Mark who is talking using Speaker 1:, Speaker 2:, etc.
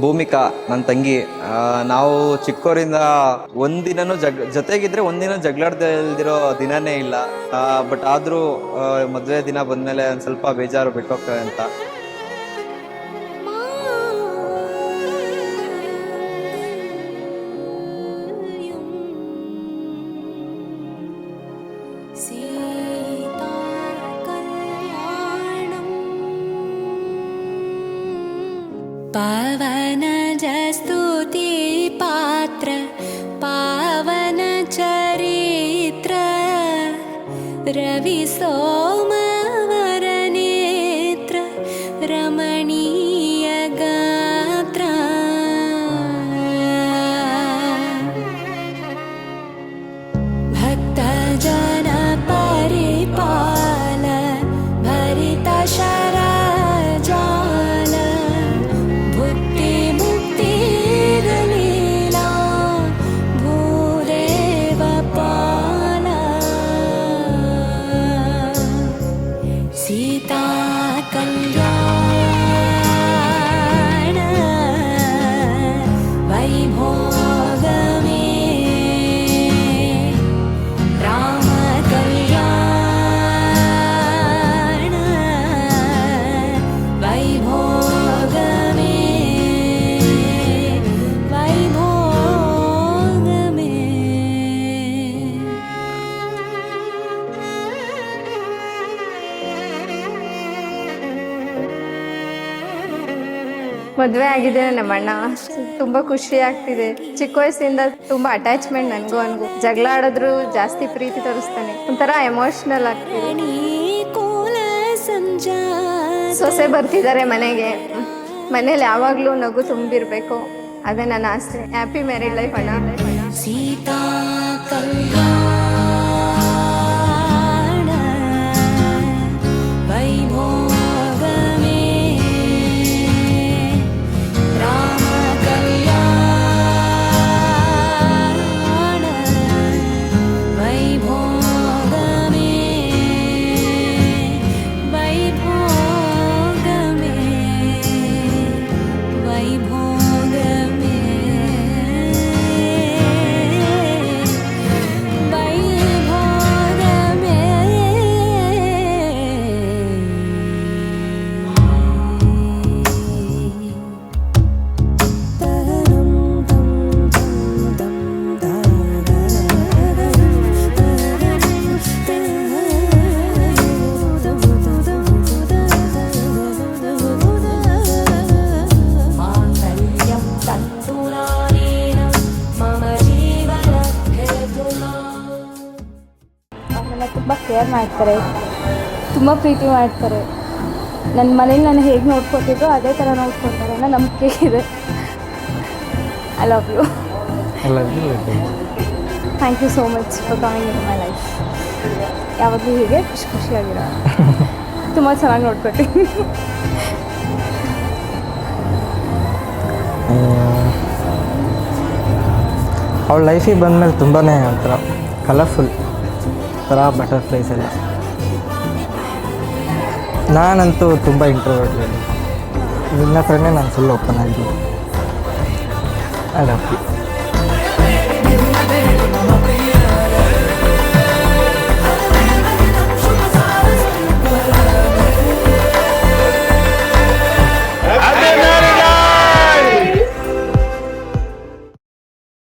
Speaker 1: ಭೂಮಿಕಾ ನನ್ನ ತಂಗಿ. ನಾವು ಚಿಕ್ಕವರಿಂದ ಒಂದಿನನೂ ಜೊತೆಗಿದ್ರೆ ಒಂದಿನ ಜಗಳಾಡ್ದೇ ಇಲ್ದಿರೋ ದಿನನೇ ಇಲ್ಲ. ಬಟ್ ಆದ್ರೂ ಮದುವೆ ದಿನ ಬಂದ್ಮೇಲೆ ಒಂದ್ ಸ್ವಲ್ಪ ಬೇಜಾರು ಬಿಟ್ಟೋಗ್ತದೆ ಅಂತ.
Speaker 2: पावन जस्तुति पात्र पावन चरित्र रवि सोमवर नेत्र रमणीय गात्र भक्त जन परिपाल भरित शरा
Speaker 3: ಮದುವೆ ಆಗಿದೆ ನಮ್ಮ ಅಣ್ಣ. ತುಂಬ ಖುಷಿ ಆಗ್ತಿದೆ. ಚಿಕ್ಕ ವಯಸ್ಸಿಂದ ತುಂಬ ಅಟ್ಯಾಚ್ಮೆಂಟ್ ನನಗೂ ಜಗಳ ಆಡಿದ್ರು ಜಾಸ್ತಿ ಪ್ರೀತಿ ತೋರಿಸ್ತಾನೆ. ಒಂಥರ ಎಮೋಷ್ನಲ್ ಆಗ್ತಿದೆ. ಸೊಸೆ ಬರ್ತಿದ್ದಾರೆ ಮನೆಗೆ. ಮನೇಲಿ ಯಾವಾಗಲೂ ನಗು ತುಂಬಿರಬೇಕು, ಅದೇ ನನ್ನ ಆಸೆ. ಹ್ಯಾಪಿ ಮ್ಯಾರಿಡ್ ಲೈಫ್ ಅಣ್ಣ.
Speaker 2: ಸೀತಾ
Speaker 4: ತುಂಬ ಕೇರ್ ಮಾಡ್ತಾರೆ, ತುಂಬ ಪ್ರೀತಿ ಮಾಡ್ತಾರೆ. ನನ್ನ ಮನೇಲಿ ನಾನು ಹೇಗೆ ನೋಡ್ಕೊತಿದ್ದೋ ಅದೇ ಥರ ನೋಡ್ಕೊತಾರೆ ಅನ್ನೋ ನಂಬಿಕೆ ಇದೆ. I love you. Thank you so much for coming in my life. ಯಾವಾಗಲೂ ಹೀಗೆ ಖುಷಿಯಾಗಿರೋ ತುಂಬ ಚೆನ್ನಾಗಿ ನೋಡ್ಕೊತೀನಿ.
Speaker 5: ಅವಳ ಲೈಫಿಗೆ ಬಂದಮೇಲೆ ತುಂಬಾ ಒಂಥರ ಕಲರ್ಫುಲ್ ಥರ ಬಟರ್ಫ್ಲೈಸ್ ಎಲ್ಲ. ನಾನಂತೂ ತುಂಬ ಇಂಟ್ರೋವರ್ಟ್. ನಿನ್ನ ಹತ್ರನೇ ನಾನು ಫುಲ್ ಓಪನ್ ಆಗಿದ್ದೀನಿ. I love you.